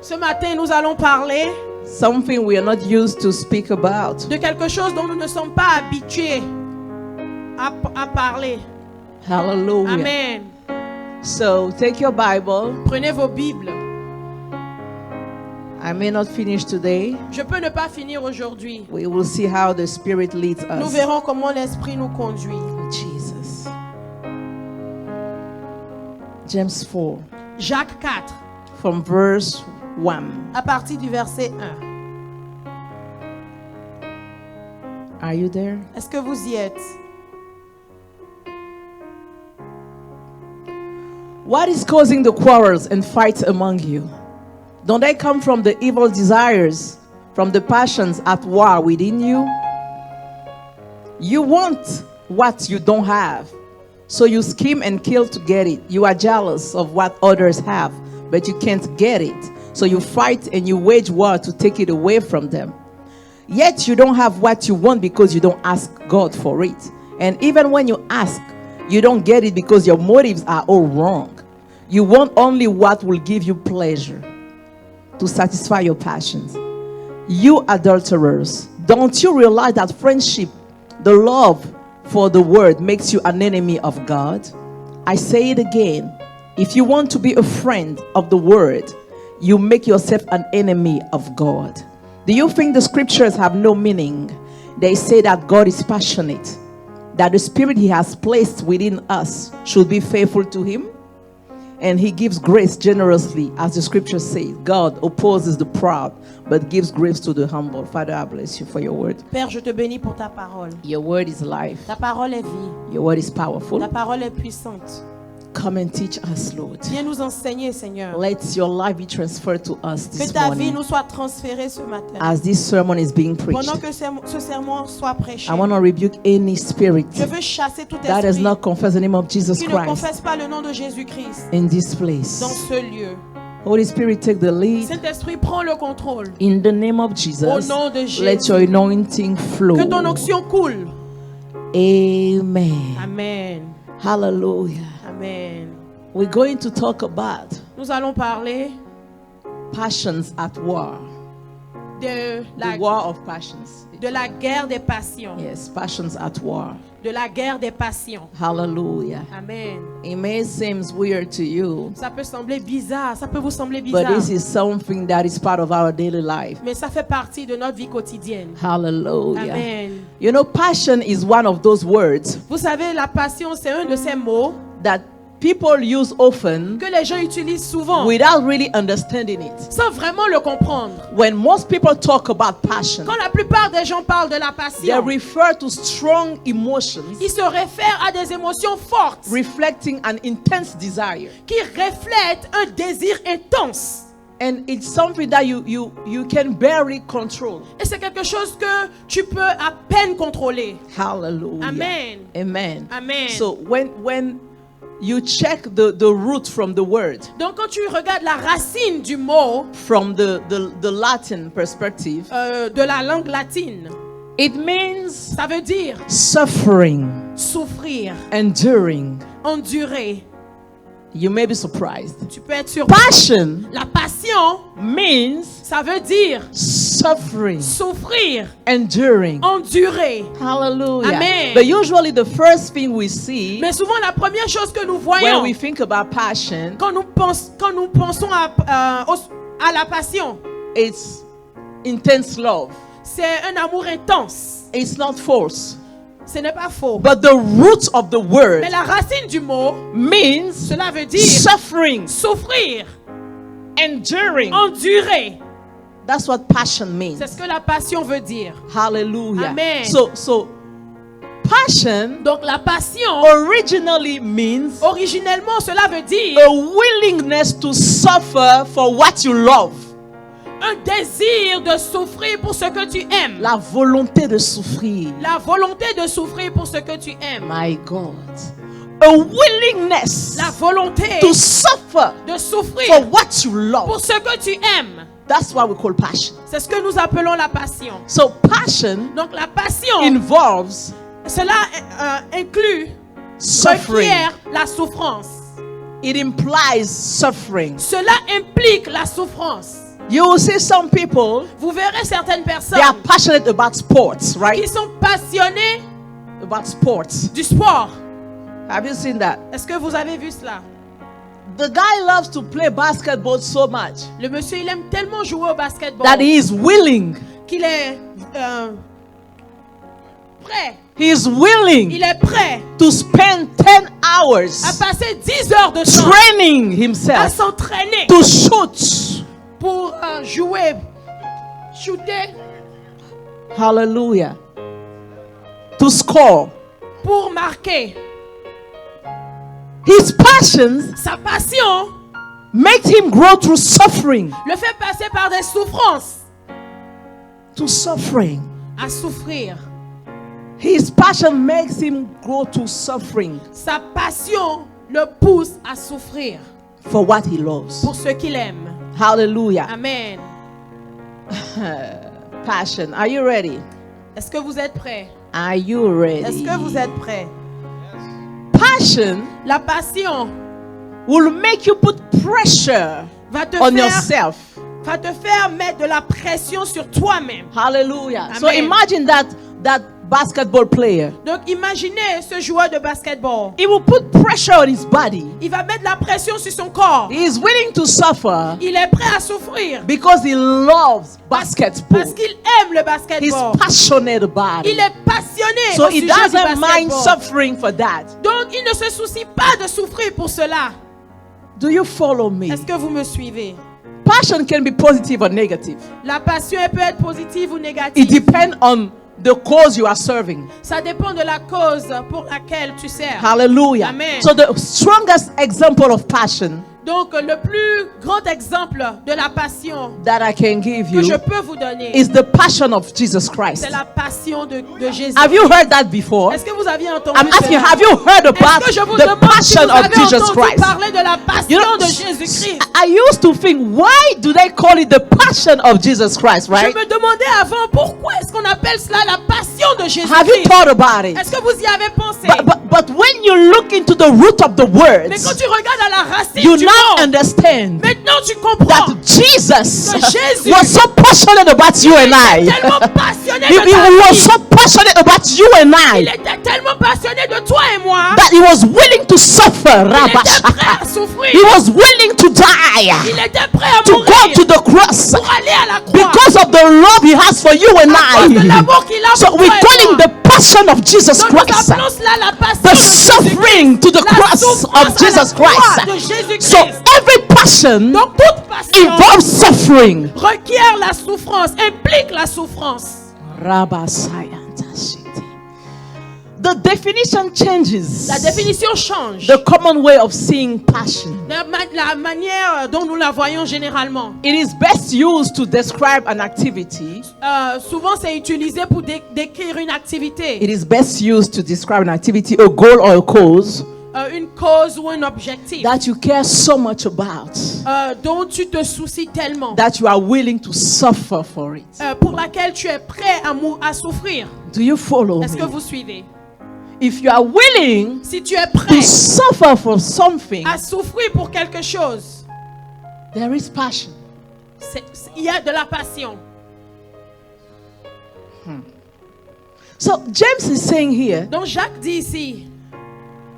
Ce matin, nous allons parler something we are not used to speak about. de quelque chose dont nous ne sommes pas habitués à parler. Hallelujah. Amen. So take your Bible. Prenez vos Bibles. I may not finish today. Je peux ne pas finir aujourd'hui. We will see how the Spirit leads us. Nous verrons comment l'Esprit nous conduit. Jesus. James 4, Jacques 4, from verse 1. à partir du verset 1. Are you there? Est-ce que vous y êtes? What is causing the quarrels and fights among you? Don't they come from the evil desires, from the passions at war within you? You want what you don't have, so you scheme and kill to get it. You are jealous of what others have, but you can't get it. So you fight and you wage war to take it away from them. Yet you don't have what you want because you don't ask God for it. And even when you ask, you don't get it because your motives are all wrong. You want only what will give you pleasure, to satisfy your passions. You adulterers, don't you realize that friendship, the love for the word, makes you an enemy of God? I say it again. If you want to be a friend of the word, you make yourself an enemy of God. Do you think the scriptures have no meaning? They say that God is passionate, that the spirit he has placed within us should be faithful to him, and he gives grace generously, as the scripture says. God opposes the proud, but gives grace to the humble. Father, I bless you for your word. Père, je te bénis pour ta parole. Your word is life. Ta parole est vie. Your word is powerful. Ta parole est puissante. Come and teach us, Lord. Viens nous enseigner, Seigneur. Let your life be transferred to us Que this ta vie morning nous soit transférée ce matin. as this sermon is being preached. Pendant que ce sermon soit prêché, I want to rebuke any spirit je veux chasser tout that does esprit not confess the name of Jesus qui ne Christ confesse pas le nom de Jésus-Christ in this dans place. ce lieu. Holy Spirit, take the lead. Saint-Esprit, prends le contrôle. In the name of Au Jesus, nom de Jésus. let your anointing flow. Que ton onction coule. Amen. Amen. Hallelujah. Amen. We're going to talk about Nous allons parler passions at war. de The war of passions. la guerre des passions. Yes, passions at war. De la guerre des passions. Hallelujah. Amen. It may seem weird to you, Ça peut sembler bizarre, ça peut vous sembler but bizarre, this is something that is part of our daily life. mais ça fait partie de notre vie quotidienne. Hallelujah. Amen. You know, passion is one of those words Vous savez, la passion, c'est un de ces mots that people use often que les gens utilisent souvent without really understanding it. sans vraiment le comprendre. When most people talk about passion, Quand la plupart des gens parlent de la they passion, refer to strong emotions ils se réfèrent à des émotions fortes reflecting an intense desire. qui reflètent un désir intense. And it's something that you can barely control. Et c'est quelque chose que tu peux à peine contrôler. Hallelujah. Amen. Amen. Amen. So when you check the root from the word, Donc quand tu regardes la racine du mot from the Latin perspective, de la langue latine, it means ça veut dire suffering, souffrir, enduring. endurer. You may be surprised. Tu peux être surpris. Passion La passion, means ça veut dire suffering, souffrir, enduring. endurer. Hallelujah. Amen. But usually the first thing we see Mais souvent la première chose que nous when voyons we think about passion, quand nous pensons à la passion, it's intense love. c'est un amour intense. It's not force. Ce n'est pas faux. But the root of the word Mais la racine du mot, means cela veut dire suffering, souffrir, enduring. endurer. That's what passion means. C'est ce que la passion veut dire. Hallelujah. Amen. So passion Donc la passion, originally means originellement, cela veut dire a willingness to suffer for what you love. un désir de souffrir pour ce que tu aimes. La volonté de souffrir. La volonté de souffrir pour ce que tu aimes. My God. A willingness La volonté to suffer de souffrir for what you love. pour ce que tu aimes. That's what we call passion. C'est ce que nous appelons la passion. So passion Donc la passion, involves cela inclut, suffering. requiert la souffrance. It implies suffering. Cela implique la souffrance. You will see some people, Vous verrez certaines personnes they are passionate about sports, qui right? sont passionnées About sports. du sport. Have you seen that? Est-ce que vous avez vu cela? The guy loves to play basketball so much Le monsieur, il aime tellement jouer au basketball that he is willing. qu'il est prêt. He is willing Il est prêt to spend 10 à hours passer 10 heures de temps training à himself s'entraîner to shoot. pour jouer, shooter, Hallelujah. To score. pour marquer. His passions Sa passion makes him grow through suffering. le fait passer par des souffrances, To suffering. à souffrir. His passion makes him grow to suffering Sa passion le pousse à souffrir for what he loves. pour ce qu'il aime. Hallelujah. Amen. Passion. Are you ready? Est-ce que vous êtes prêts? Are you ready? Est-ce que vous êtes prêts? Passion La passion will make you put pressure va te on faire yourself. mettre de la pression sur toi-même. Hallelujah. So Amen. imagine that basketball player. Donc imaginez ce joueur de basketball. He will put pressure on his body. Il va mettre la pression sur son corps. He is willing to suffer Il est prêt à souffrir because he loves basketball. parce qu'il aime le He's basketball. passionate about Il it. est passionné So au he sujet du doesn't mind basketball. suffering for that. Donc il ne se soucie pas de souffrir pour cela. Do you follow me? Est-ce que vous me suivez? Passion can be positive or negative. La passion elle peut être positive ou It négative. depends on the cause you are serving. Ça dépend de la cause pour laquelle tu sers. Hallelujah. Amen. So the strongest example of passion Donc le plus grand exemple de la passion that I can give que je you peux vous donner, is the passion of Jesus Christ. c'est la passion de Jésus. Have you heard that before? Est-ce que vous aviez entendu I'm asking, cela? have you heard about Est-ce que je vous the demande si passion vous of avez Jesus entendu Christ? parler de la passion You know, de Jésus-Christ? I used to think, why do they call it the passion of Jesus Christ, Je right? me demandais avant pourquoi est-ce qu'on appelle cela la passion de Have you Jésus-Christ. thought about it? Est-ce que vous y avez pensé? But when you look into the root of the Mais quand words, tu regardes à la racine you du now mot, understand maintenant tu comprends. that Jesus Que Jésus was so passionate about you and I. Il était tellement passionné He de ta was vie. so passionate about you and Il I était tellement passionné de toi et moi. that he was willing to suffer. Il était prêt à souffrir. He was willing to die, Il était prêt à to go mourir to the cross pour aller à la croix. because of the love he has for you and À cause de I. l'amour qu'il a So pour we toi et call him moi. the passion of Jesus Donc nous Christ, appelons cela la passion the de Jésus-Christ. suffering to the La cross souffrance of Jesus à la croix Christ. de Jésus-Christ. So every passion Donc toute passion involves suffering. requiert la souffrance, implique la souffrance. The definition changes. La définition change. The common way of seeing passion. La manière dont nous la voyons généralement. It is best used to describe an activity. Souvent c'est utilisé pour décrire une activité, It is best used to describe an activity, a goal or a cause une cause ou un objectif that you care so much about dont tu te soucies tellement, that you are willing to suffer for it. pour laquelle tu es prêt à souffrir. Do you follow Est-ce que me? vous suivez? If you are willing Si tu es to prêt suffer for something, à souffrir pour quelque chose, there is passion. il y a de la passion. So James is saying here, Donc Jacques dit ici,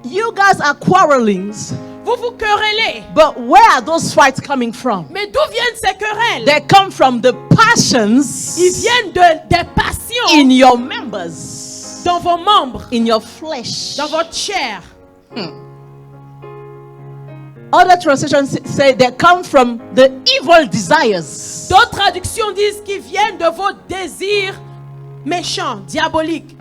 you guys are quarreling, vous vous querellez. but where are those fights coming from? Mais d'où viennent ces querelles? They come from the passions Ils viennent des passions in your members, dans vos membres, in your flesh. dans votre chair. Other translations say they come from the evil desires. D'autres traductions disent qu'ils viennent de vos désirs méchants, diaboliques.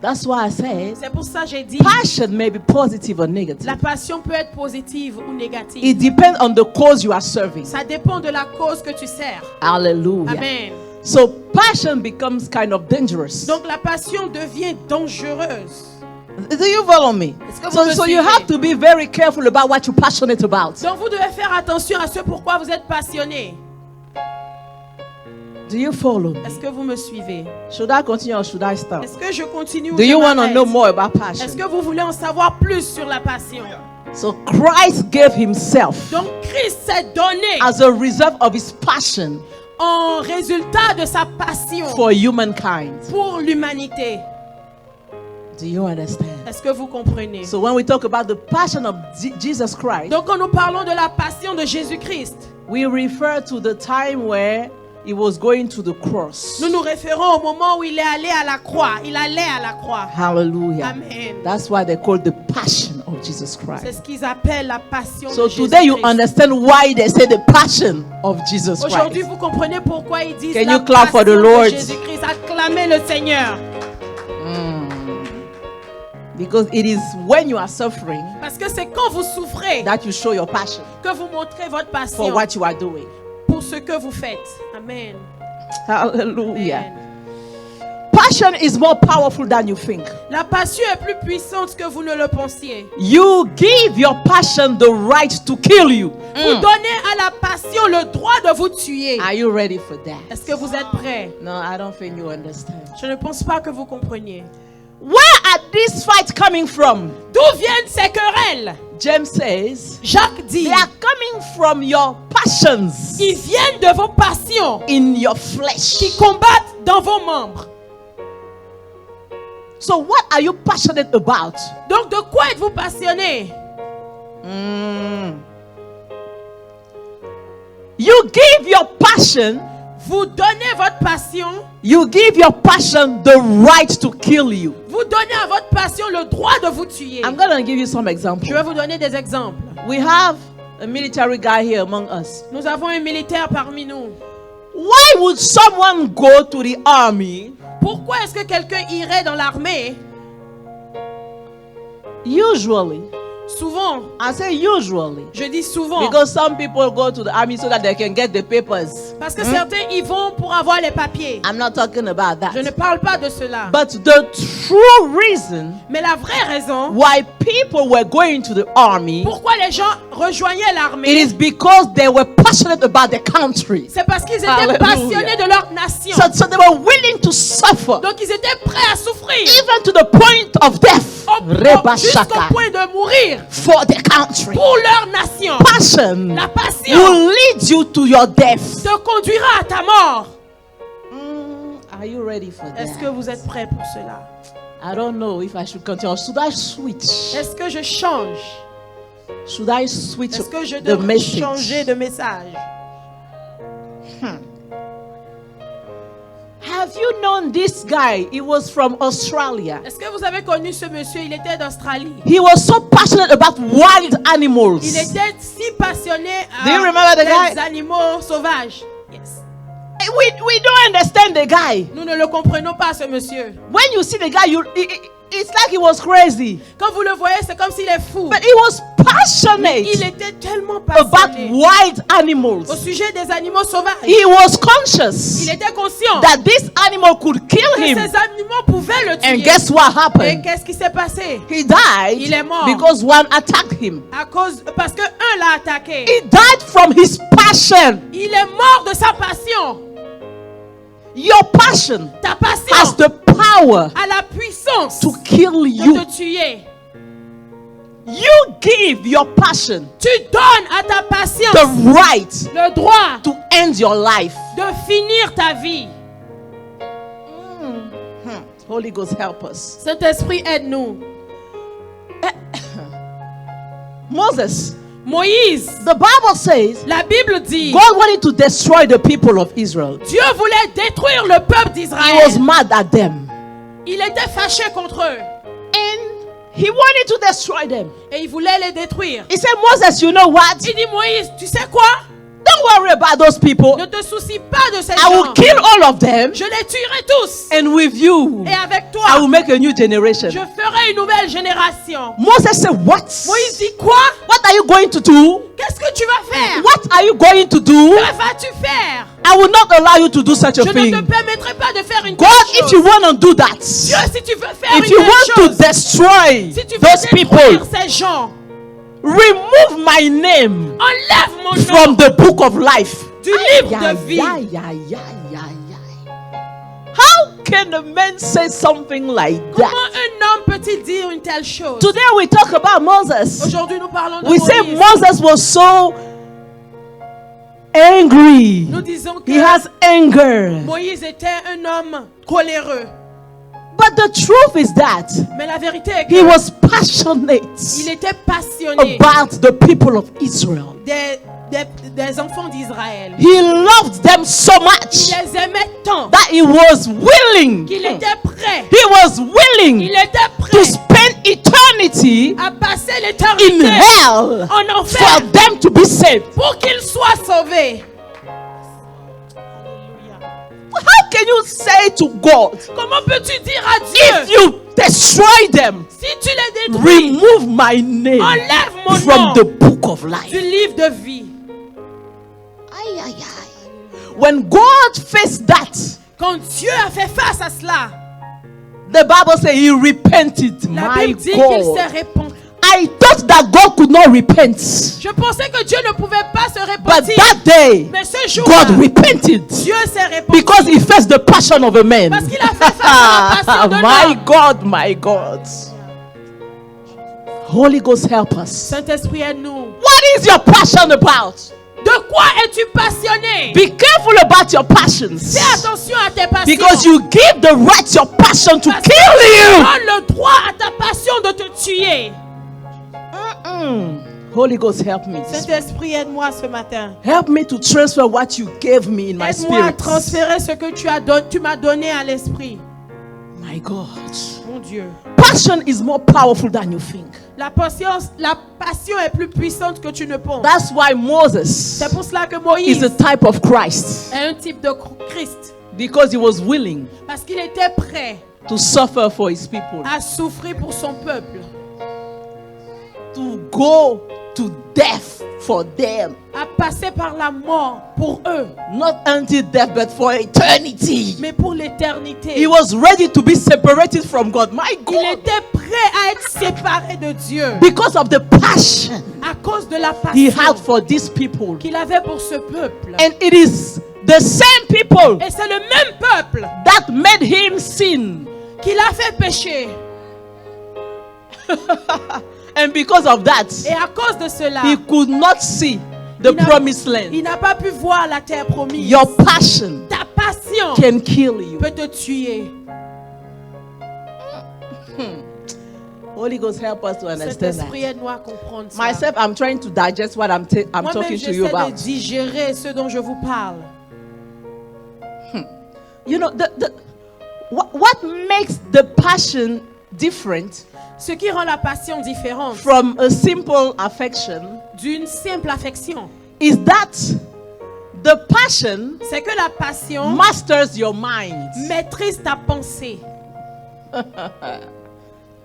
That's why I say C'est pour ça que j'ai dit, passion may be positive or negative. la passion peut être positive ou négative. It depends on the cause you are serving. Ça dépend de la cause que tu sers. Hallelujah. Amen. So passion becomes kind of dangerous. Donc la passion devient dangereuse. Do you follow me? Est-ce que vous me So you suivez? have to be very careful about what you're passionate about. Donc vous devez faire attention à ce pourquoi vous êtes passionné. Do you follow me? Est-ce que vous me suivez? Should I continue or should I stop? Est-ce que je continue ou Do je you want to m'arrête? know more about Est-ce passion? que vous voulez en savoir plus sur la passion? So Christ gave himself Donc Christ s'est donné as a result of his passion en résultat de sa passion for humankind. pour l'humanité. Do you understand? Est-ce que vous comprenez? So when we talk about the passion of Jesus Christ, Donc quand nous parlons de la passion de Jésus-Christ, we refer to the time where he was going to the cross. nous nous référons au moment où il est allé à la croix. Il allait à la croix. Hallelujah. Amen. That's why they call the passion of Jesus C'est Christ. ce qu'ils appellent la passion So de today you Jésus-Christ. understand why they say the passion of Jesus Aujourd'hui, Christ. vous comprenez pourquoi ils disent Can la you clap for the passion Lord? de Jésus-Christ. Acclamez le Seigneur. Because it is when you are suffering Parce que c'est quand vous souffrez that you show your passion que vous montrez votre for passion what you are doing. pour ce que vous faites. Amen. Hallelujah. Amen. Passion is more powerful than you think. La passion est plus puissante que vous ne le pensiez. You give your passion the right to kill you. Vous donnez à la passion le droit de vous tuer. Are you ready for that? Est-ce que vous êtes prêts? No, I don't think you understand. Je ne pense pas que vous compreniez. Where are these fights coming from? D'où viennent ces querelles? James says, Jacques dit, they are coming from your passions ils viennent de vos passions in your flesh. qui combattent dans vos membres. So what are you passionate about? Donc de quoi êtes-vous passionné? You give your passion, Vous donnez votre passion, you give your passion the right to kill you. vous donnez à votre passion le droit de vous tuer. I'm going to give you some examples. Je vais vous donner des exemples. We have a military guy here among us. Nous avons un militaire parmi nous. Why would someone go to the army? Pourquoi est-ce que quelqu'un irait dans l'armée? Usually, Souvent, I say usually, je dis souvent, because some people go to the army so that they can get the papers. parce que certains y vont pour avoir les papiers. I'm not talking about Je ne that. parle pas de cela. But the true reason Mais la vraie raison why people were going to the army, pourquoi les gens rejoignaient it l'armée, is because they were passionate about their country. c'est parce qu'ils étaient Hallelujah. passionnés de leur nation. So they were willing to suffer, Donc ils étaient prêts à souffrir even to the point of death. Reba jusqu'au Shaka, point de mourir for their country. pour leur nation. Passion La passion will lead you to your death. te conduira à ta mort. Are you ready for Est-ce que that? vous êtes prêts pour cela? I don't know if I should continue. Should I switch? Est-ce que je change? Should I switch Est-ce que je the devrais message? changer de message? Have you known this guy? He was from Australia. Est-ce que vous avez connu ce monsieur? Il était d'Australie. He was so passionate about wild animals. Il était si passionné Do you remember the guy? des animaux sauvages. Yes. We don't understand the guy. Nous ne le comprenons pas, ce monsieur. When you see the guy, it's like he was crazy. Quand vous le voyez, c'est comme s'il est fou. But he was Il passionate était tellement about passionné wild au animals. sujet des animaux sauvages. He was conscious Il était conscient that this animal could kill que him. ces animaux pouvaient le And tuer. guess what Et happened? qu'est-ce qui s'est passé? He died Il est mort. because one attacked him. Parce que un l'a attaqué. He died from his passion. Il est mort de sa passion. Your passion Ta has passion the power a la puissance to kill de you. te tuer. You give your passion Tu donnes à ta patience the right le droit to end your life. de finir ta vie. Holy Ghost, help us. Saint-Esprit, aide-nous. Moses, Moïse, the Bible says la Bible dit, God wanted to destroy the people of Israel. Dieu voulait détruire le peuple He was d'Israël. mad at them. Il était fâché contre eux And he wanted to destroy them. et il voulait les détruire. He said, Moses, you know what? Il dit, Moïse, tu sais quoi? Don't worry about those people. Ne te soucie pas de ces I will gens. kill all of them. Je les tuerai tous. And with you, Et avec I toi, will make a new generation. je ferai une nouvelle génération. Moses said, what? Moïse dit quoi? What are you going to do? Qu'est-ce que tu vas faire? What are you going to do? Que vas-tu faire? I will not allow you to do such a Je ne te thing. permettrai pas de faire une God, telle if chose. you want to do that, Dieu, si tu veux faire if une you telle want to chose, destroy si tu veux those détruire people, ces gens, remove my name enlève mon nom from the book of life. du livre Yeah, de vie. yeah, yeah, yeah, yeah, yeah. How can a man say something like Comment that? un homme peut-il dire une telle chose? Today we talk about Moses. Aujourd'hui, nous parlons de We say Moïse. Moses was so angry. Nous disons He que has anger. Moïse était un homme coléreux. But the truth is that Mais la vérité est he que was passionate il était passionné about the people of Israel. des enfants d'Israël. He loved them so Il much les aimait tant that he was willing. qu'il était prêt. He was willing Il était to prêt spend eternity à passer in l'éternité hell en for enfer them to be saved. pour qu'ils soient sauvés. How can you say to God, Comment peux-tu dire à if Dieu, you destroy them, si tu les détruis, remove my name enlève mon from nom the book of du life? livre de vie? Aye, aye, aye. When God faced that, Quand Dieu a fait face à cela, the Bible says he repented. la My Bible dit qu'il God. s'est repenti. I thought that God could not repent. Je pensais que Dieu ne pouvait pas se But repentir. that day, Mais ce jour-là, God repented. Dieu s'est repenti. Because he faced the passion of a man. Parce qu'il a fait face à la passion de My l'homme. God, my God. Holy Ghost, help us. Saint-Esprit, aide-nous. What is your passion about? De quoi es-tu passionné? Be careful about your passions. Fais attention à tes passions. Because you give the right to your passion to Parce que kill tu you. donnes le droit à ta passion de te tuer. Holy Ghost, help me. Saint-Esprit, aide-moi ce matin. Help me to transfer what you gave me in my Aide-moi à spirit. transférer ce que tu m'as donné à l'esprit. My God. Mon Dieu. Passion is more powerful than you think. La passion est plus puissante que tu ne penses. That's why Moses C'est pour cela que is Moïse a type of Christ. est un type de Christ. Because he was willing Parce qu'il était prêt to suffer for his people. à souffrir pour son peuple. To go to death for them. À passer par la mort pour eux. Not until death, but for eternity. Mais pour l'éternité. He was ready to be separated from God. My Il God. était prêt à être séparé de Dieu. Because of the passion À cause de la he passion had for these people. qu'il avait pour ce peuple. And it is the same people Et c'est le même peuple that made him sin. qui l'a fait pécher. And because of that, Et à cause de cela, he could not see the promised land. il n'a pas pu voir la terre promise. Your passion Ta passion can kill you. peut te tuer. Holy Ghost, help us to understand Saint-Esprit, that. aide-moi à comprendre ça. Myself, I'm trying to digest what I'm Moi-même, talking to j'essaie you de about. digérer ce dont je vous parle. You know, what makes the passion different Ce qui rend la passion différente from a simple affection d'une simple affection, is that the passion c'est que la passion masters your mind. maîtrise ta pensée.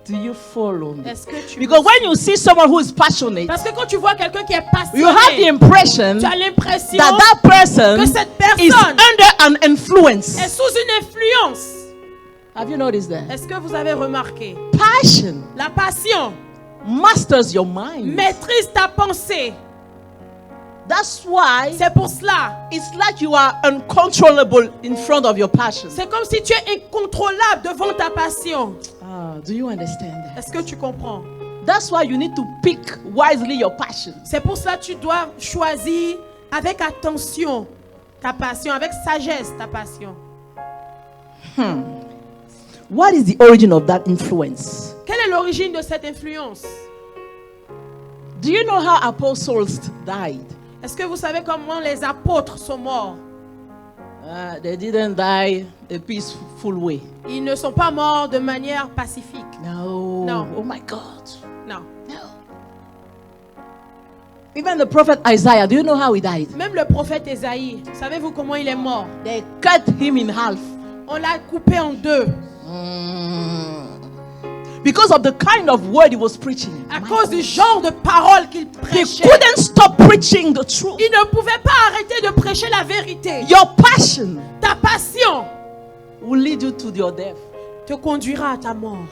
Do you follow me? Est-ce que tu Because when you see someone who is passionate, Parce que quand tu vois quelqu'un qui est you have the passionné, impression tu as l'impression that person que cette is personne under an influence. est sous une influence. Have you noticed that? Est-ce que vous avez remarqué? Passion La passion masters your mind. maîtrise ta pensée. That's why C'est pour cela. it's like you are uncontrollable in front of your passion. C'est comme si tu es incontrôlable devant ta passion. Do you understand that? Est-ce que tu comprends? That's why you need to pick wisely your passion. C'est pour cela que tu dois choisir avec attention ta passion, avec sagesse ta passion. What is the origin of that influence? Quelle est l'origine de cette influence? Do you know how apostles died? Est-ce que vous savez comment les apôtres sont morts? They didn't die a peaceful way. Ils ne sont pas morts de manière pacifique. No. No. Oh my God. Non. No. Even the prophet Isaiah, do you know how he died? Même le prophète Ésaïe, savez-vous comment il est mort? They cut him in half. On l'a coupé en deux. Because of the kind of word he was preaching. À cause du genre de parole qu'il He prêchait. couldn't stop preaching the truth. Il ne pouvait pas arrêter de prêcher la vérité. Your passion Ta passion will lead you to your death. te conduira à ta mort.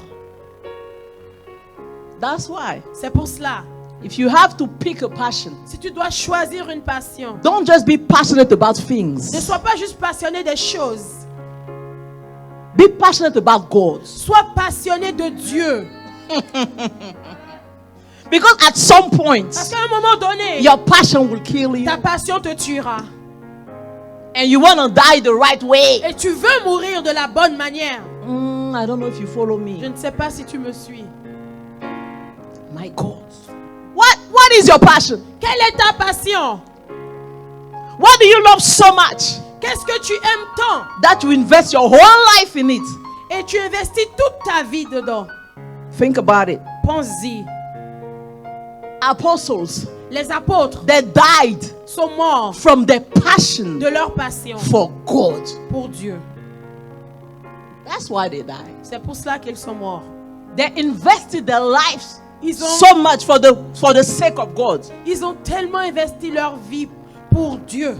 That's why, C'est pour cela, if you have to pick a passion, si tu dois choisir une passion, don't just be passionate about ne things. sois pas juste passionné des choses. Be Be passionate about God. Sois passionné de Dieu. Because at some point, Parce qu'à un moment donné, your passion will kill you. ta passion te tuera. And you want to die the right way. Et tu veux mourir de la bonne manière. I don't know if you follow Je me. ne sais pas si tu me suis. My God. What is your passion? Quelle est ta passion? What do you love so much Qu'est-ce que tu aimes tant? that you invest your whole life in it? Et tu investis toute ta vie dedans. Think about it. Pense-y. Apostles, Les apôtres they died sont morts from their passion de leur passion for God. pour Dieu. That's why they died. C'est pour cela qu'ils sont morts. They invested their lives Ils ont, so much for the sake of God ils ont tellement investi leur vie pour Dieu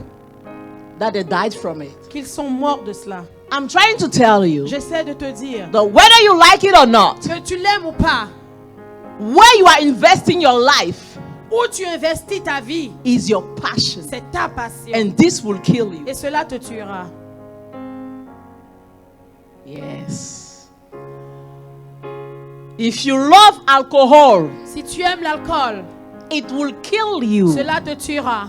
that they died from it. qu'ils sont morts de cela. I'm trying to tell you J'essaie de te dire that whether you like it or not, que tu l'aimes ou pas, where you are investing your life où tu investis ta vie, is your passion. c'est ta passion. And this will kill you. Et cela te tuera. Yes. If you love alcohol, Si tu aimes l'alcool, it will kill you. cela te tuera.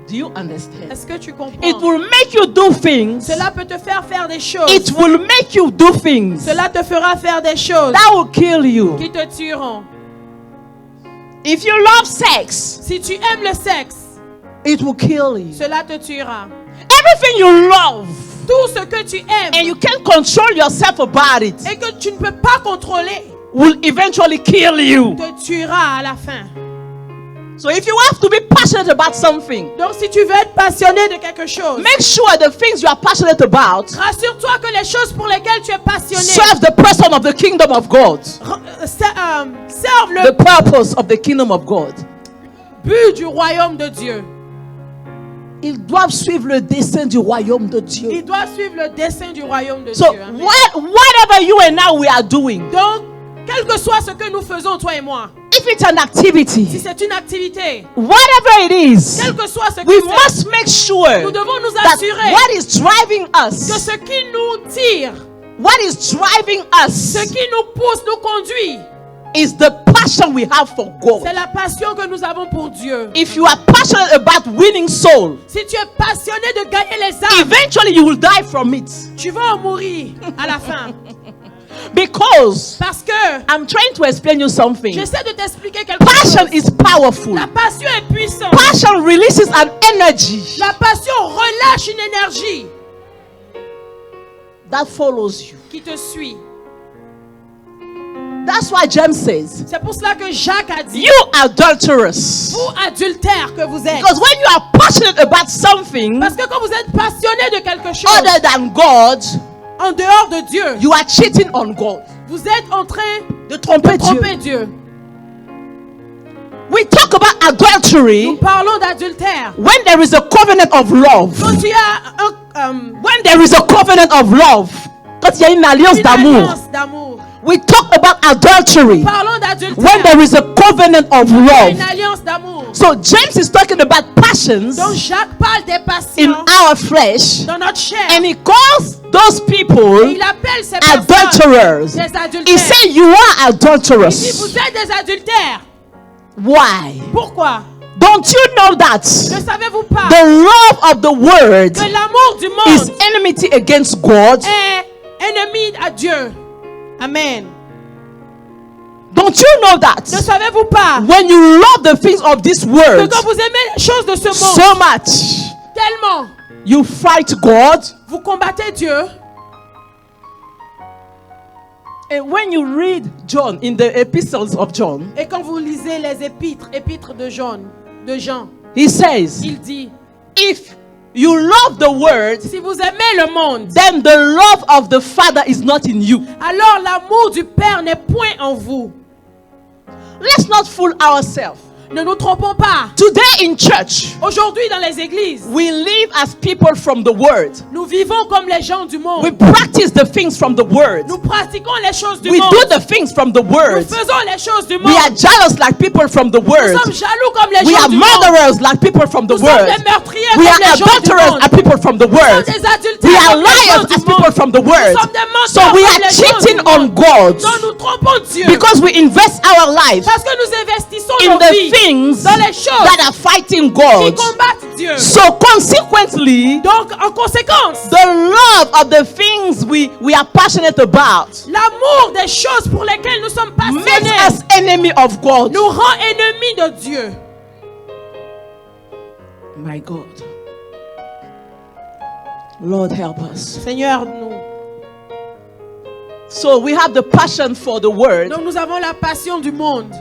Do you understand? Est-ce que tu comprends? It will make you do things. Cela peut te faire faire des choses. It will make you do things Cela te fera faire des choses that will kill you. qui te tueront. If you love sex, Si tu aimes le sexe, it will kill you. cela te tuera. Everything you love Tout ce que tu and aimes you can't control yourself about it et que tu ne peux pas contrôler will eventually kill you. te tuera à la fin. So if you have to be passionate about something, Donc si tu veux être passionné de quelque chose, make sure the things you are passionate about rassure-toi que les choses pour lesquelles tu es passionné serve the person of the kingdom of God. servent The le purpose of the kingdom of God. but du royaume de Dieu. Ils doivent suivre le dessein du royaume de Dieu. Il doit suivre le dessein du royaume de So Dieu. Amen. whatever you and I we are doing, Donc, quel que soit ce que nous faisons, toi et moi, if it's an si activity, c'est une activité, whatever it is, quel que soit ce que we c'est, must make sure nous devons nous that assurer what is driving que us, ce qui nous tire, what is driving ce us, qui nous pousse, nous conduit, is the passion we have for God. c'est la passion que nous avons pour Dieu. If you are passionate about winning souls, Si tu es passionné de gagner les âmes, eventually you will die from it. tu vas en mourir à la fin. Because Parce que I'm trying to explain you something. j'essaie de t'expliquer quelque Passion chose. is powerful. La passion est puissante. Passion releases an energy La passion relâche une énergie that follows you. qui te suit. That's why James says, C'est pour cela que Jacques a dit, you adulterous. vous adultères que vous êtes. Because when you are passionate about something Parce que quand vous êtes passionné de quelque chose other than God, en dehors de Dieu, you are cheating on God. vous êtes en train De tromper de Dieu. tromper Dieu. We talk about adultery Nous parlons d'adultère. when there is a covenant of love. Quand il y a When there is a covenant of love. Quand il y a une alliance une d'amour. alliance d'amour. We talk about adultery Parlons d'adultère. when there is a covenant of Une love. alliance d'amour. So James is talking about passions Donc Jacques parle des in passions our flesh, dans notre chair. and he calls those Et people il appelle ces personnes adulterers. des He adultères. said you are Il dit, adulterous. vous êtes des adultères. Why? Pourquoi? Don't you know that Ne savez-vous pas the love of the word que l'amour du is monde enmity against God? est ennemi à Dieu? Amen. Don't you know that Ne savez-vous pas when you love the things of this que world quand vous aimez les choses de ce monde so much, tellement, you fight God? vous combattez Dieu? And when you read John in the epistles of John, Et quand vous lisez les épîtres de Jean, he says, il dit, if you love the word, si vous aimez le monde, then the love of the Father is not in you. alors l'amour du Père n'est point en vous. Let's not fool ourselves. Ne nous trompons pas. Today in church, Aujourd'hui dans les églises, we live as people from the word. nous vivons comme les gens du monde. We practice the things from the word. Nous pratiquons les choses du We monde. do the things from the Nous word. faisons les choses du monde. We are jealous like people from the Nous word. sommes jaloux comme les We gens are du monde. murderers like people from the Nous sommes word. des meurtriers We comme are les gens du adulterers monde. as people from the Nous sommes word. des adultères We are comme les gens liars du as people monde. from the word. Nous sommes des menteurs So we comme are les gens cheating du on monde. God Donc nous trompons Dieu. because we invest our life Parce que nous investissons in nos the vies things dans les choses that are fighting qui God. combattent Dieu. So consequently, Donc en conséquence, the love of the things we are passionate about l'amour des choses pour lesquelles nous sommes makes passionnés us enemy of God. nous rend ennemis de Dieu. My God. Lord, help us. Seigneur, nous. So we have the passion for the word Donc nous avons la passion du monde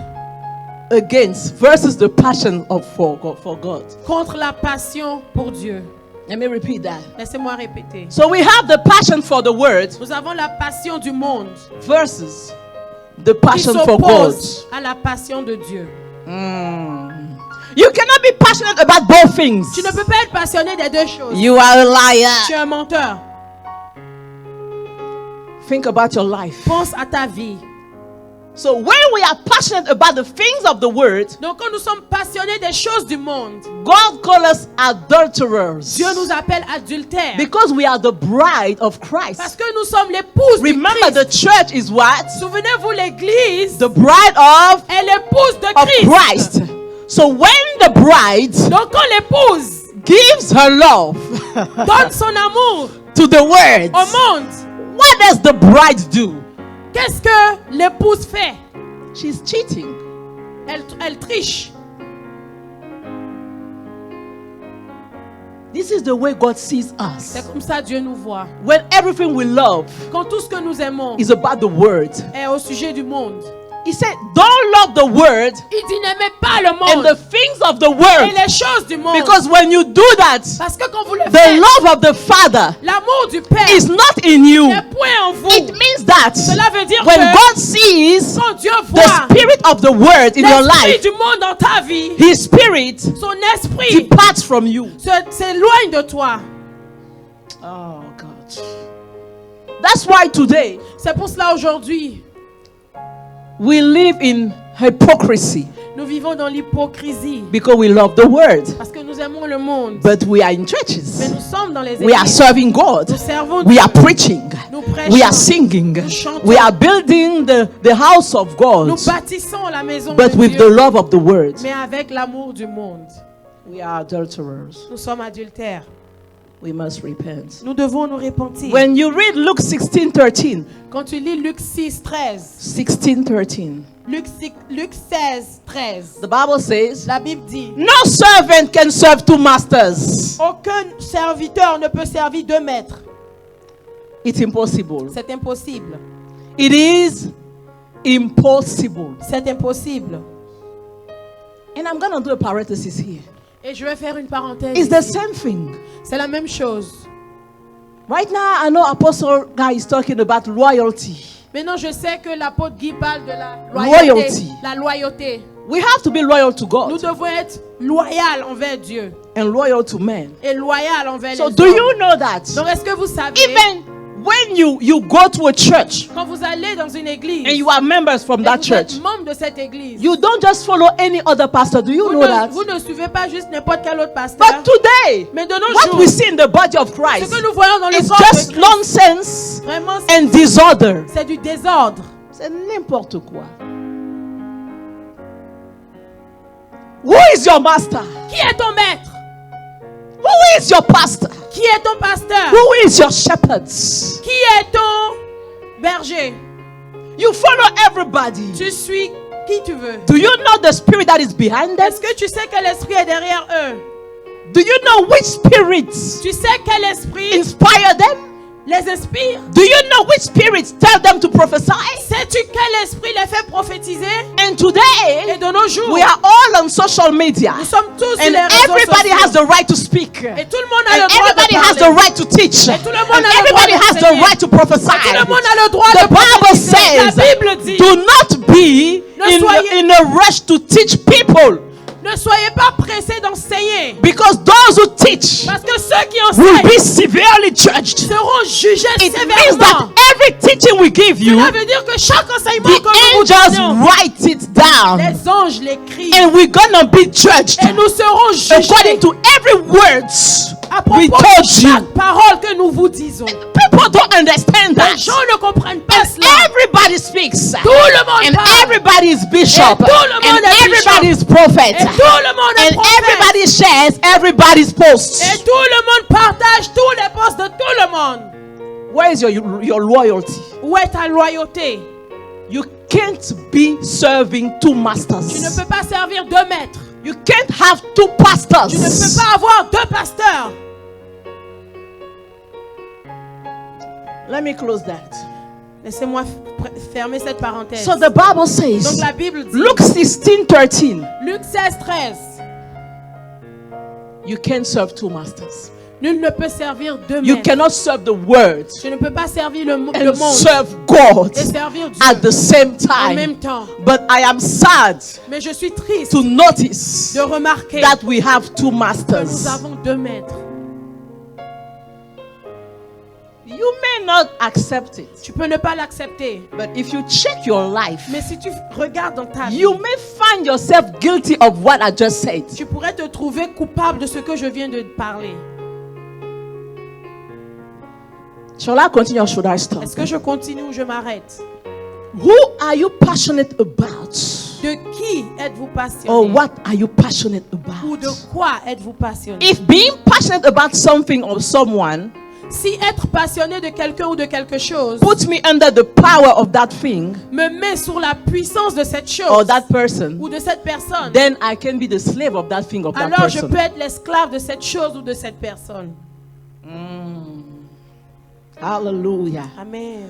against versus the passion of for God. contre la passion pour Dieu. Let me repeat that. Laissez-moi répéter. So we have the passion for the word Nous avons la passion du monde versus the qui passion for God. s'oppose à la passion de Dieu. You cannot be passionate about both things. Tu ne peux pas être passionné des deux choses. You are a liar. Tu es un menteur. Think about your life. Pense à ta vie. So when we are passionate about the things of the word, Donc quand nous sommes passionnés des choses du monde, God calls us adulterers. Dieu nous appelle adultères. Because we are the bride of Parce Christ. que nous sommes l'épouse du Remember, Christ. the church is what? Souvenez-vous, l'église The bride of est l'épouse de Christ. So when the bride Donc quand l'épouse gives her love donne son amour to the word, au monde, what does the bride do? qu'est-ce que l'épouse fait? She's cheating. Elle triche. This is the way God sees us. C'est comme ça Dieu nous voit. When everything we love Quand tout ce que nous aimons is about the word. est au sujet du monde. He said, don't love the word Il dit n'aimez pas le and monde the things of the et word. les choses du monde. Because when you do that, Parce que quand vous le the faites, love of the Father l'amour du Père is not in you. n'est point en vous. It means that Cela veut dire when que God sees quand Dieu the voit spirit of the word in your l'esprit life, du monde dans ta vie, His spirit son esprit departs from you. s'éloigne de toi. Oh God. That's why today C'est pour cela aujourd'hui, we live in hypocrisy nous vivons dans l'hypocrisie. because we love the word, Parce que nous aimons le monde. but we are in Mais churches. nous sommes dans les We are églises. serving God. Nous servons We Dieu. are preaching. Nous prêchons. We are singing. Nous chantons. We are building the house of God, Nous bâtissons la maison but de with the Dieu. love of the word. Mais avec l'amour du monde. We are adulterers. Nous sommes adultères. We must repent. Nous devons nous repentir. When you read Luke 16:13, Quand tu lis Luc 6, 13. 16:13, Luc 16, 13. the Bible says, La Bible dit, no servant can serve two masters. aucun serviteur ne peut servir deux maîtres. It's impossible. C'est impossible. It is impossible. C'est impossible. And I'm going to do a parenthesis here. Et je vais faire une parenthèse. It's the ici. same thing. C'est la même chose. Right now, I know Apostle Guy is talking about loyalty. Maintenant, je sais que l'apôtre Guy parle de la loyauté. Loyalty. La loyauté. We have to be loyal to Nous God devons être loyaux envers Dieu and loyal to men. et loyaux envers So les do hommes. you know that Donc, est-ce que vous savez, even when you go to a church quand vous allez dans une église and you are members from et that vous church, êtes membre de cette église, you don't just follow any other pastor. Do you know that? vous ne suivez pas juste n'importe quel autre pasteur. But today, Mais de nos what jours, we see in the body of ce Christ que nous voyons dans le is corps de just Christ, nonsense vraiment, and disorder. c'est du désordre. C'est n'importe quoi. Who is your master? Qui est ton maître? Who is your pastor? Qui est ton pasteur? Who is your shepherds? Qui est ton berger? You follow everybody. Tu suis qui tu veux. Do you know the spirit that is behind them? Est-ce que tu sais quel esprit est derrière eux? Do you know which spirits Tu sais quel esprit inspire them? les inspire? Do you know which spirits tell them to prophesy? Sais-tu quel esprit les fait prophétiser? And Et today, de nos jours, we are all on social media. nous sommes tous sur And les réseaux everybody sociaux. has the right to speak. Et tout le monde a And le droit everybody de has the parler. right to teach. Et tout le monde And a le droit everybody has the d'enseigner. right to prophesy. Tout le monde a le droit The de Bible prophétiser. La says, Bible dit, do not be Ne soyez- in a rush to teach people Ne soyez pas pressés d'enseigner. Because those who teach Parce que ceux qui will enseignent be severely judged. seront jugés It means that sévèrement. every teaching we give you, Cela veut dire que chaque enseignement the que nous vous angels donnons, write it down. les anges l'écrivent. And we're gonna be judged Et nous serons jugés according to every words à we propos told de you. chaque parole que nous vous disons. People don't understand that. Les gens ne comprennent pas And cela. everybody speaks. Tout le monde And parle. everybody is bishop. Et tout le monde And est everybody bishop. is prophet. Et tout le monde est And prophète. everybody shares everybody's posts. Et tout le monde partage tous les postes de tout le monde. Where is your loyalty? Où est ta loyauté? You can't be serving two Tu ne masters. peux pas servir deux maîtres. You can't have two Tu ne peux pastors. pas avoir deux pasteurs. Let me close that. Laissez-moi fermer cette parenthèse. So the Bible says, Donc la Bible dit, Luke 16:13, Luc 16, 13, you can't serve two masters. nul ne peut servir deux You maîtres. cannot serve the word Je ne peux pas servir le monde and serve God et servir Dieu at the same en même time. temps. But I am sad Mais je suis triste to notice de remarquer that we have two que nous masters. avons deux maîtres. You may not accept it, Tu peux ne pas l'accepter. but if you check your life, Mais si tu regardes dans ta vie, you may find yourself guilty of what I just said. tu pourrais te trouver coupable de ce que je viens de parler. Shall I continue or should I stop? Est-ce que je continue ou je m'arrête? Who are you passionate about? De qui êtes-vous passionné? Or what are you passionate Ou de about? quoi êtes-vous passionné? If being passionate about something or someone Si être passionné de quelqu'un ou de quelque chose puts me under the power of that thing me met sur la puissance de cette or chose that person, ou de cette personne, then I can be the slave of that thing, of that alors je person. peux être l'esclave de cette chose ou de cette personne. Hallelujah. Amen.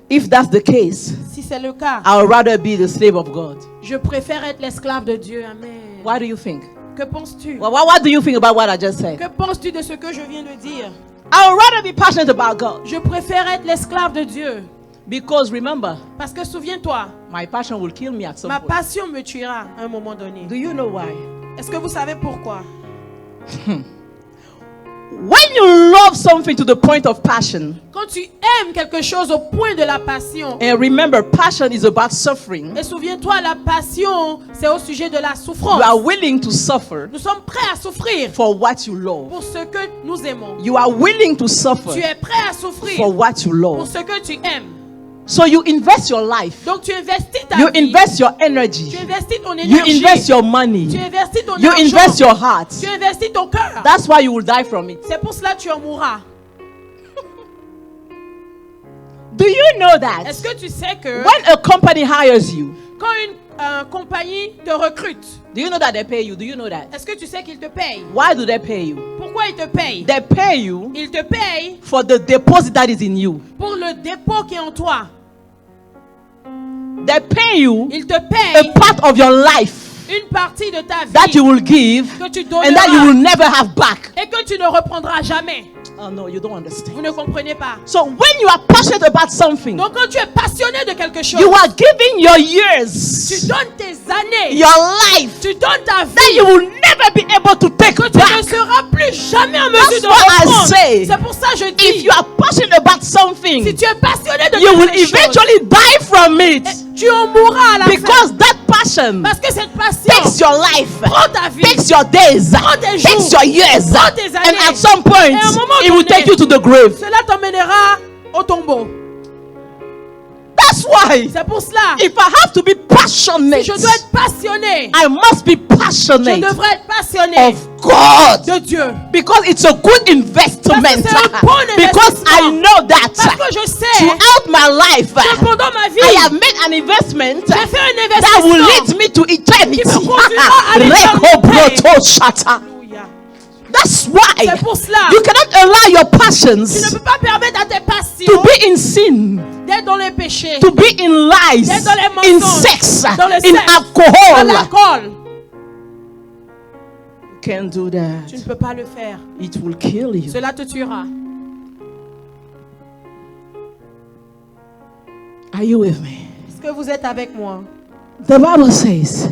If that's the case, Si c'est le cas, I would rather be the slave of God. je préfère être l'esclave de Dieu. Amen. What do you think? Que penses-tu? What do you think about what I just said? Que penses-tu de ce que je viens de dire? I would rather be passionate about God. Je préfère être l'esclave de Dieu. Because remember, Parce que souviens-toi, my passion will kill me at some ma point. passion me tuera à un moment donné. Do you know why? Est-ce que vous savez pourquoi? When you love something to the point of passion, Quand tu aimes quelque chose au point de la passion, and remember, passion is about suffering, et souviens-toi, la passion, c'est au sujet de la you souffrance. are willing to suffer Nous sommes prêts à souffrir for what you love. pour ce que nous aimons. You are willing to suffer Tu es prêt à for souffrir what you pour love. ce que tu aimes. So you invest your life, Donc tu investis ta you vie, invest your energy, tu investis ton you énergie, invest your tu money, investis ton you argent, invest your heart. tu investis ton cœur. That's why you will die from it. C'est pour cela que tu en mourras. Do you know that Est-ce que tu sais que when a company hires you, quand une compagnie te recrute, do you know that they pay you? Do you know that? est-ce que tu sais qu'ils te payent? Why do they pay you? Pourquoi ils te payent? They pay you Ils te payent for the deposit that is in you. pour le dépôt qui est en toi. They pay you Ils te a payent part of your life une partie de ta that you vie will give que tu and that you will donneras never have back. et que tu ne reprendras jamais. Oh no, you don't Vous understand. ne comprenez pas. So when you are passionate about something, Donc quand tu es passionné de quelque chose, you are giving your tu years, donnes tes années, your life, tu donnes ta that you vie, will never be able to take que tu ne back. seras plus jamais en mesure That's de what I reprendre. say. C'est pour ça que je If dis, you are passionate about something, si tu es passionné de you will quelque chose, eventually die from it tu en mourras à la fin. because that passion Parce que cette takes passion your life, prend ta vie, takes your days, prend tes jours, takes your years, prend tes and années. at some point, Et à un moment it will donné, take you to the grave. cela t'emmènera au tombeau. That's why, C'est pour cela, if I have to be passionate, je dois être passionné. I must be Je passionate devrais être passionné of God de Dieu. because it's a good investment. Parce que c'est un bon Because I investissement. know that Parce que je sais throughout my life, que pendant ma vie, I have made an investment j'ai fait un that will investissement. lead me to eternity. Qui me conduira à l'éternité. Rekobrotoshata. Alléluia. That's why C'est pour cela, you cannot allow your tu ne passions peux pas permettre à tes to passions be in sin, d'être dans les péchés, to be in lies, d'être dans les in mensonges, sex, dans le in sexe, dans alcohol. l'alcool. You can't do Tu that. ne peux pas le faire. It will kill you. Cela te tuera. Are you with me? Est-ce que vous êtes avec moi? The Bible says,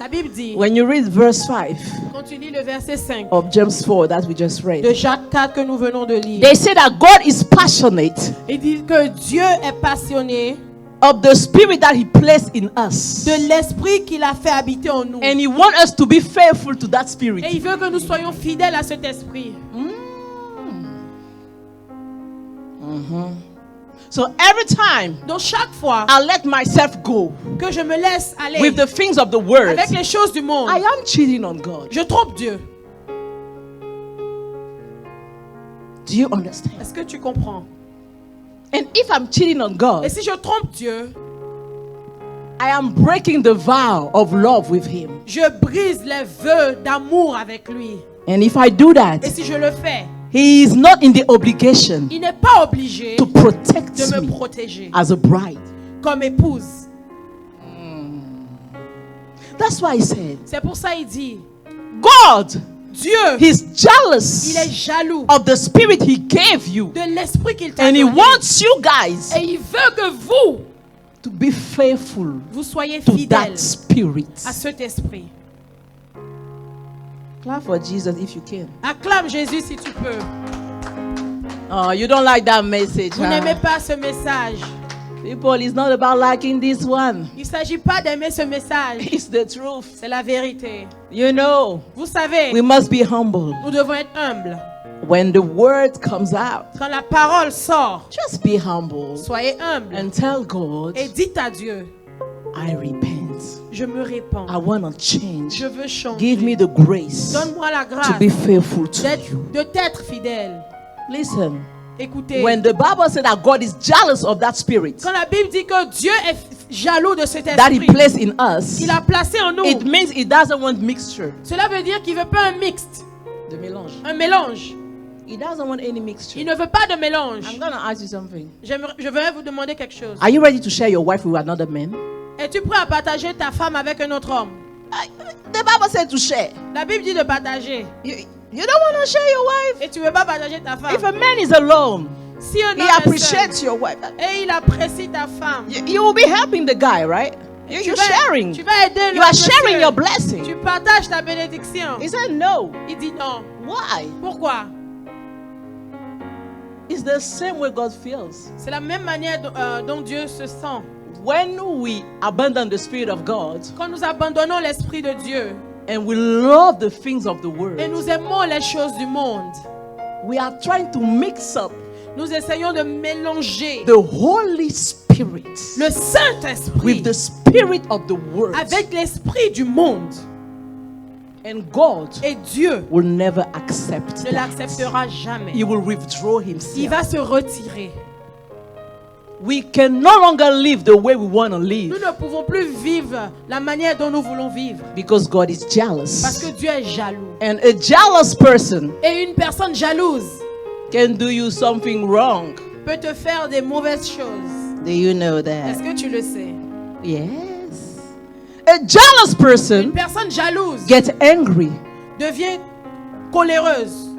La Bible dit, when you read verse 5 quand tu lis le verset 5 of James 4 that we just de read, Jacques 4 que nous venons de lire, they say that God is passionate il dit que Dieu est passionné of the spirit that he placed in us. de l'esprit qu'il a fait habiter en nous. And he wants us to be faithful to that spirit. Et il veut que nous soyons fidèles à cet esprit. So every time Donc chaque fois I let myself go que je me laisse aller with the things of the world, avec les choses du monde, I am cheating on God. je trompe Dieu. Do you understand? Est-ce que tu comprends? And if I'm cheating on Et God, si je trompe Dieu, I am breaking the vow of love with him. je brise les vœux d'amour avec lui. And if I do that, Et si je le fais, he is not in the obligation il n'est pas obligé to protect de me me protéger as a bride. comme épouse. That's why he said, C'est pour ça qu'il dit, God, Dieu, he's il est jealous jaloux of the spirit he gave you. de l'esprit qu'il t'a And he donné. wants you guys Et il veut que vous, to be faithful vous soyez to fidèles that spirit. à cet esprit. Clap for Jesus if you can. Acclame Jésus si tu peux. Oh, you don't like that message, Vous huh? n'aimez pas ce message. People, it's not about liking this one. Il ne s'agit pas d'aimer ce message. It's the truth. C'est la vérité. You know, Vous savez, we must be humble. nous devons être humbles. When the word comes out, Quand la parole sort, just be humble soyez humbles and tell God, et dites à Dieu, I repent. je me répands. I want to change. Je veux changer. Give me the grace Donne-moi la to grâce be faithful to you. de t'être fidèle. Listen, Écoutez, when the Bible said that God is jealous of that spirit quand la Bible dit que Dieu est jaloux de cet that he esprit placed in us, qu'il a placé en nous, it means he doesn't want mixture. cela veut dire qu'il ne veut pas un mixte, The mélange. un mélange. He doesn't want any mixture. Il ne veut pas de mélange. I'm going to ask you something. Je voudrais vous demander quelque chose. Are you ready to share your wife with another man? Es-tu prêt à partager ta femme avec un autre homme? The Bible said to share. La Bible dit de partager. You don't want to share your wife? Et tu ne veux pas partager ta If femme. a man is alone, Si un he homme est appreciates seul your wife. et il apprécie ta femme, You will be helping the guy, right? You're sharing. tu vas aider You are l'autre sharing monsieur. your blessing. Tu partages ta bénédiction. He said no. Il dit non. Why? Pourquoi? It's the same way God feels. C'est la même manière dont Dieu se sent. When we abandon the Spirit of God Quand nous abandonnons l'Esprit de Dieu and we love the things of the et world, nous aimons les choses du monde, we are trying to mix up nous essayons de mélanger the Holy Spirit le Saint-Esprit with the Spirit of the world. avec l'Esprit du monde. And God Et Dieu will never accept ne that. l'acceptera jamais. He will withdraw Il himself. va se retirer. We can no longer live the way we want to Nous live ne pouvons plus vivre la manière dont nous voulons vivre because God is parce jealous. que Dieu est jaloux. And a jealous person Et une personne jalouse can do you something wrong. peut te faire des mauvaises choses. Do you know Est-ce that? que tu le sais? Yes. A jealous Une person personne jalouse gets angry. devient coléreuse.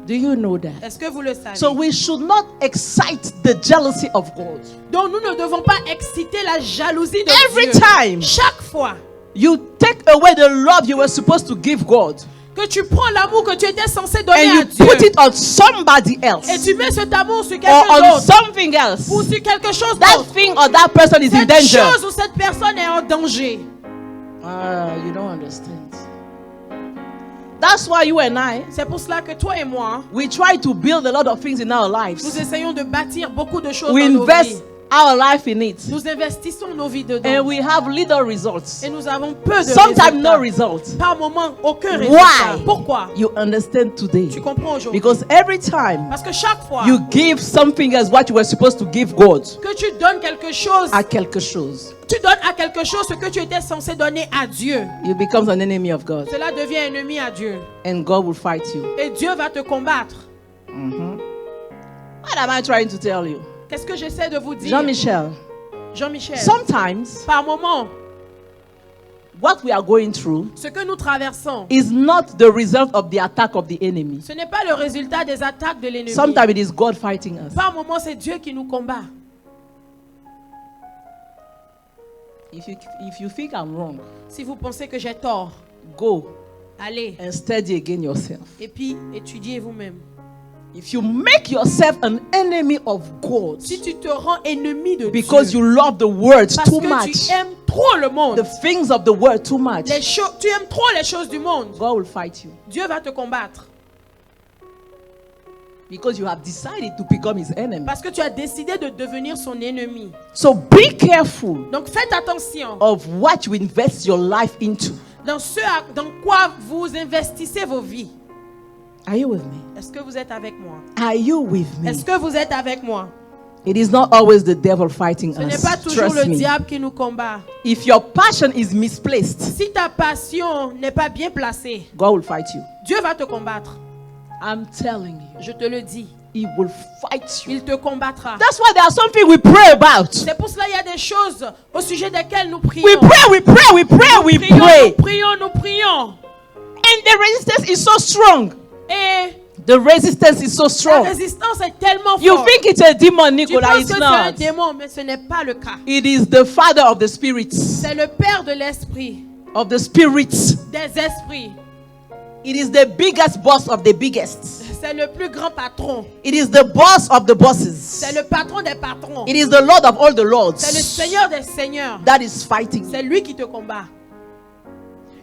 Do you know that? Est-ce que vous le savez? So we should not excite the jealousy of God. Donc nous ne devons pas exciter la jalousie de Every Dieu. time Chaque fois you take away the love you were supposed to give God que tu prends l'amour que tu étais censé donner and à you Dieu put it on somebody else et tu mets cet amour sur or quelqu'un on d'autre something else, ou sur quelque chose that d'autre, thing or that person is in cette danger. chose ou cette personne est en danger. You don't understand. That's why you and I, C'est pour cela que toi et moi, we try to build a lot of things in our nous lives. essayons de bâtir beaucoup de choses We dans nos vies. invest our life in it Nous investissons nos vies and dedans we have little results. et nous avons peu de Sometimes no résultats. results. Par moment, aucun Why? résultat. Pourquoi? You understand today. Tu comprends aujourd'hui? Because every time Parce que chaque fois you give something as what you were supposed to give God que tu donnes quelque chose, à quelque chose, tu donnes à quelque chose ce que tu étais censé donner à Dieu. you become an enemy of God Cela devient ennemi à Dieu. and God will fight you. Et Dieu va te combattre. What am I trying to tell you? Qu'est-ce que j'essaie de vous dire? Jean-Michel, Jean-Michel, sometimes par moment, what we are going through ce que nous traversons, is not the result of the attack of the enemy. ce n'est pas le résultat des attaques de l'ennemi. Sometimes it is God fighting us. Par moment, c'est Dieu qui nous combat. If you think I'm wrong, Si vous pensez que j'ai tort, go allez and study again yourself. et puis étudiez vous-même. If you make yourself an enemy of God Si tu te rends ennemi de because Dieu, you love the words parce too que much, tu aimes trop le monde, the things of the world too much, tu aimes trop les choses du monde, God will fight you Dieu va te combattre. because you have decided to become his enemy. Parce que tu as décidé de devenir son ennemi. So be careful Donc faites attention of what you invest your life into. dans dans quoi vous investissez vos vies. Are you with me? Est-ce que vous êtes avec moi? Are you with me? Est-ce que vous êtes avec moi? It is not always the devil fighting Ce n'est us. pas toujours Trust le me. diable qui nous combat. If your passion is misplaced, Si ta passion n'est pas bien placée, God will fight you. Dieu va te combattre. I'm telling you, Je te le dis. he will fight you. Il te combattra. That's why there are something we pray about. C'est pour cela qu'il y a des choses au sujet desquelles nous prions. We pray, we pray, we pray, we Prions, pray. nous prions, nous prions. And the resistance is so strong. Et The resistance is so la strong. résistance est tellement You forte. think it's a demon, Tu Nicola. penses It's que c'est un not. démon, mais ce n'est pas le cas. It is the father of the spirits. C'est le père de l'esprit, Of the spirits. des esprits. It is the biggest boss of the biggest. C'est le plus grand patron. It is the boss of the bosses. C'est le patron des patrons. It is the Lord of all the lords. C'est le Seigneur des seigneurs. That is fighting. C'est lui qui te combat.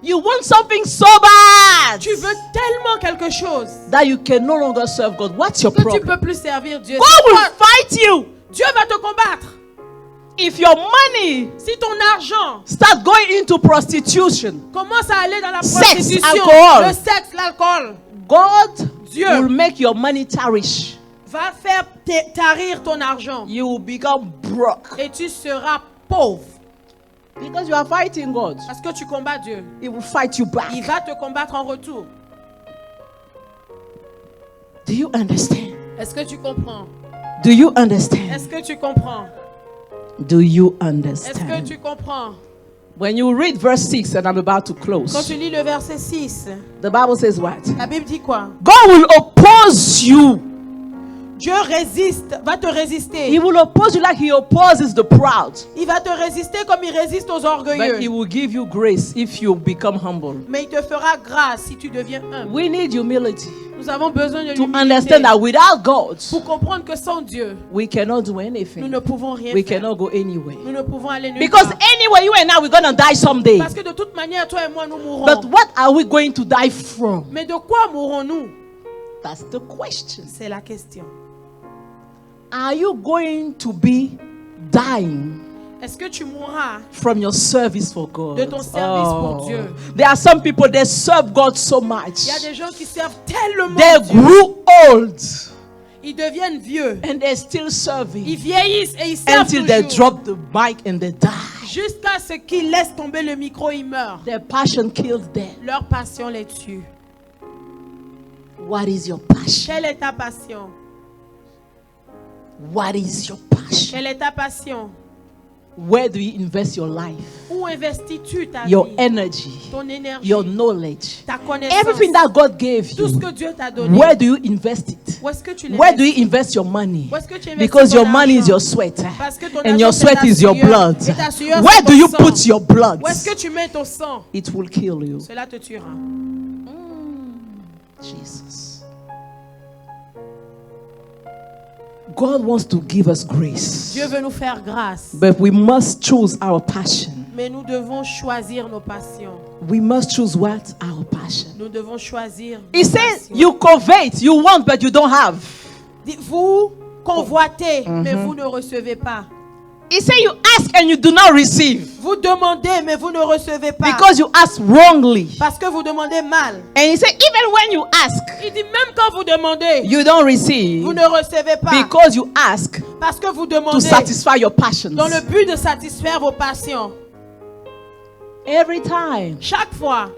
You want something so bad Tu veux tellement quelque chose that you can no longer serve God. What's your que tu ne problem? peux plus servir Dieu. God will fight you. Dieu va te combattre. If your money Si ton argent start going into prostitution, commence à aller dans la Sexe, prostitution, alcool. le sexe, l'alcool, God Dieu will make your money tarnish. va faire tarir ton argent You will become broke et tu seras pauvre because you are fighting God. parce que tu combats Dieu. He will fight you back. Il va te combattre en retour. Do you understand? Est-ce que tu comprends? Do you understand? Est-ce que tu comprends? Do you Est-ce que understand? tu comprends? When you read verse 6, and I'm about to Quand close, tu lis le verset 6, the Bible says what? la Bible dit quoi? God will oppose you. Dieu va te He résister. will oppose you like he opposes the proud. Il va te résister comme il résiste aux But he orgueilleux. will give you grace if you become humble. Mais il te fera grâce si tu deviens humble. We need humility Nous avons besoin de to l'humilité understand that without God, pour comprendre que sans Dieu, we cannot do nous anything. ne pouvons rien We faire. cannot go anywhere. Nous ne pouvons aller nulle Because part. anyway, you and I, we're going to die someday. Parce que de toute manière, toi et moi, nous mourrons. But what are we going to die from? Mais de quoi mourrons-nous? That's the question. C'est la question. Are you going to be dying Est-ce que tu mourras from your service for God? de ton service pour Dieu? There are some people that serve God so much. Il y a des gens qui servent tellement They Dieu. grew old Ils deviennent vieux. and they're still Ils serving vieillissent et ils servent until they toujours. drop the mic and they die. Jusqu'à ce qu'ils laissent tomber le micro, ils meurent. Their passion kills them. Leur passion les tue. What is your passion? Quelle est ta passion? What is your passion? Quelle est ta passion? Where do you invest your life, Où investis-tu ta your vie, energy, ton énergie, your knowledge, ta connaissance, everything that God gave tout ce you? que Dieu t'a donné? Where do you invest it? Où est-ce que tu Where do l'investis? you invest your money? Où est-ce que tu investis Because ton your money is argent? your sweat, Parce que ton and your argent, c'est sweat ta is your sueur, blood. et ta sueur, Where c'est do ton you sang. put your blood? Où est-ce que tu mets ton sang? It will kill you. Cela te tuera. Jesus. God wants to give us grace, Dieu veut nous faire grâce, but we must choose our passion. mais nous devons choisir nos passions. We must choose what? Our passion. Nous devons choisir He nos says passions. you covet, you want, but you don't have. Vous convoitez, mais vous ne recevez pas. He said you ask and you do not receive Vous demandez, mais vous ne recevez pas. because you ask wrongly. Parce que vous demandez mal. And he said even when you ask, Il dit même quand vous demandez, you don't receive vous ne recevez pas. because you ask Parce que vous to demandez satisfy your passions. dans le but de satisfaire vos passions. Every time Chaque fois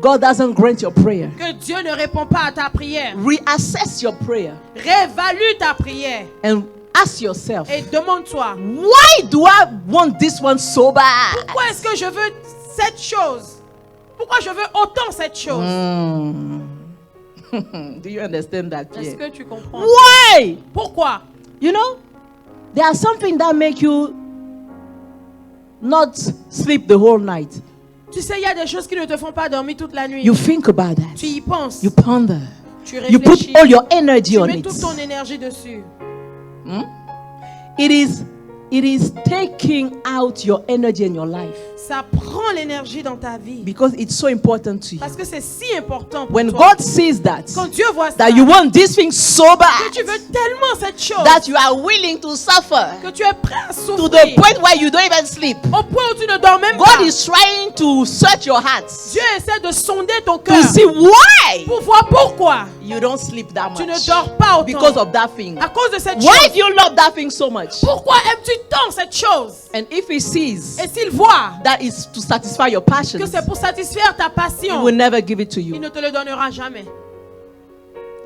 God doesn't grant your prayer, que Dieu ne répond pas à ta prière, reassess your prayer réévalue ta prière and ask yourself, et demande-toi, why do I want this one so bad? pourquoi est-ce que je veux cette chose? Pourquoi je veux autant cette chose? Do you understand that? Est-ce Pierre? que tu comprends? Why? Pourquoi? You know, there are something that make you not sleep the whole night. Tu sais, il y a des choses qui ne te font pas dormir toute la nuit. You think about that. Tu y penses. You ponder. Tu You put réfléchis. all your energy Tu on mets it. toute ton énergie dessus. It is taking out your energy in your life Ça prend l'énergie dans ta vie. because it's so important to you. Parce que c'est si important pour When toi. God sees that, Quand Dieu voit ça, that you want this thing so que bad, tu veux tellement cette chose, that you are willing to suffer que tu es prêt à to souffrir, the point where you don't even sleep. au point où tu ne dors même God pas. is trying to search your hearts Dieu essaie de sonder ton to cœur see why pour voir pourquoi you don't sleep that tu ne much dors pas autant. because of that thing. À cause de cette Why chose. do you love that thing so much? Pourquoi aimes-tu tant cette chose? And if he sees Et s'il voit that is to satisfy your passion, que c'est pour satisfaire ta he passion, will never give it to il you. ne te le donnera jamais.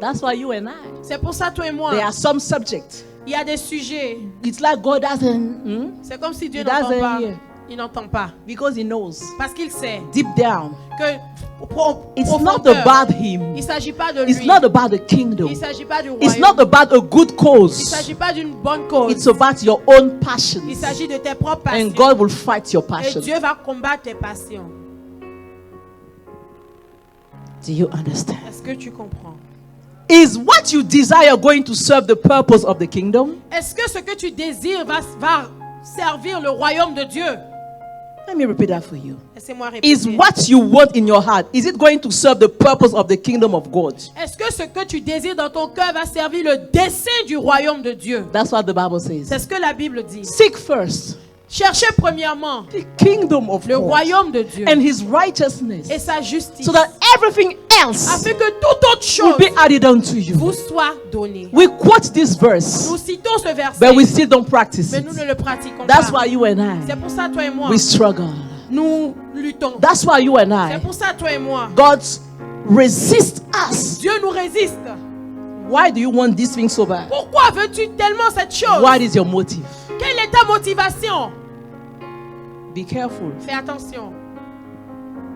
That's why you and I, C'est pour ça, toi et moi, there are some subjects. il y a des sujets. It's like God doesn't, C'est comme si Dieu He n'entend doesn't pas. hear. Il n'entend pas. because he knows Parce qu'il sait deep down que it's au not profondeur, about him. il ne s'agit pas de It's lui. not about the kingdom. Il ne s'agit pas du It's royaume. not about a good Il ne cause. s'agit pas d'une bonne cause. It's about your own passions. Il s'agit de tes propres passions. And God will fight your Et passions. Dieu va combattre tes passions. Do you understand? Est-ce que tu comprends? Is what you desire going to serve the purpose of the kingdom? Est-ce que ce que tu désires va servir le royaume de Dieu? Let me repeat that for you. Laissez-moi Is répéter. what you want in your heart, is it going to serve the purpose of the kingdom of God? Est-ce que ce que tu désires dans ton cœur va servir le dessein du royaume de Dieu? That's what the Bible C'est says. ce que la Bible dit. Seek first Cherchez premièrement the kingdom of le God royaume de Dieu and his righteousness, et sa justice, so that everything else afin que toute autre will chose be added unto you. vous soit donnée. We quote this verse, Nous citons ce verset, but we still don't practice mais it. nous ne le pratiquons That's pas. why you and C'est I, pour ça, toi et moi, we struggle. nous luttons. That's why you and C'est I, pour ça, toi et moi, God resists us. Dieu nous résiste. Why do you want this thing so bad? Pourquoi veux-tu tellement cette chose? What is your motive? Quelle est ta motivation? Be careful Fais attention,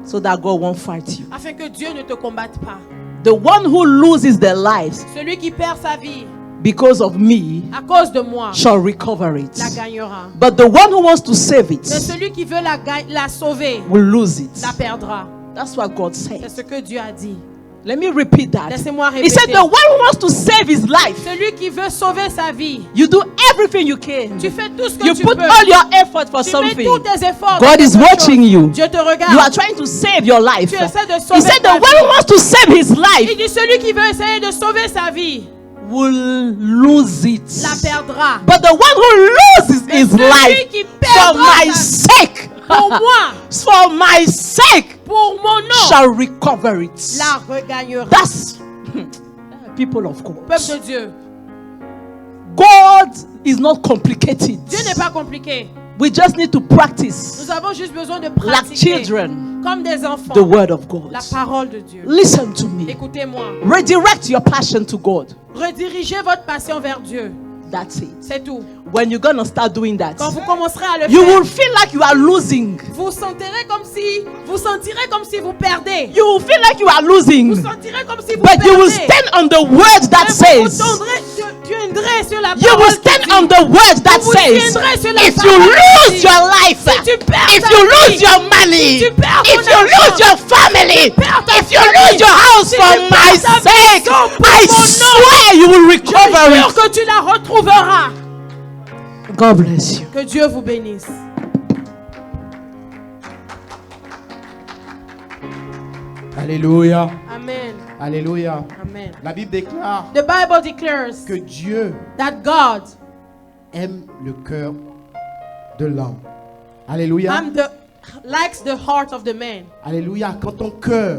so that God won't fight you. afin que Dieu ne te combatte pas. The one who loses their lives Celui qui perd sa vie because of me à cause de moi shall recover it. la gagnera. But the one who wants to save Mais it celui qui veut la sauver will lose it. la perdra. That's what God C'est said. ce que Dieu a dit. Let me repeat that. Laissez-moi He said répéter. the one who wants to save his life, Celui qui veut sauver sa vie, you do everything you can. tu fais tout ce que You tu put peux. all your effort for Tu mets something. tous tes efforts. God dans is quelque watching chose. you. Dieu te You are regarde. trying to save your life. Tu essaies de He sauver said the ta one who vie. wants to save his Il life dit celui qui veut essayer de sauver sa vie will lose it. la perdra. But the one who loses his celui life qui for perdra my sa- sake, Pour moi, for my sake, pour mon nom, shall recover it. la regagnera. That's people of God. Peuple de Dieu, God is not complicated. Dieu n'est pas compliqué. We just need to practice, Nous avons juste besoin de like pratiquer children, comme des enfants the word of God. la parole de Dieu. Listen to me. Écoutez-moi. Redirect your passion to God. Redirigez votre passion vers Dieu. That's it. C'est tout. When you're gonna start doing that, Quand vous commencerez à le you faire, will feel like you are losing. vous sentirez comme si vous perdez. You will feel like you are Vous losing. sentirez comme si vous But you will perdez. stand on the word that Mais vous says, tiendrez sur la you will parole qui stand dit, on the word that Vous says, tiendrez sur la if you parole qui lose dit, your life, si tu perds if ta you lose vie, your money, si tu perds if ton you lose argent, your family, perds ta if you famille, lose your house si for tu my perds ta sake, maison pour I mon nom, swear you will je recover jure it. que tu la retrouveras. God bless you. Que Dieu vous bénisse. Alléluia. Amen. Alléluia. Amen. La Bible déclare The Bible declares que Dieu that God aime le cœur de l'homme. Alléluia. likes the heart of the man. Alléluia. Quand ton cœur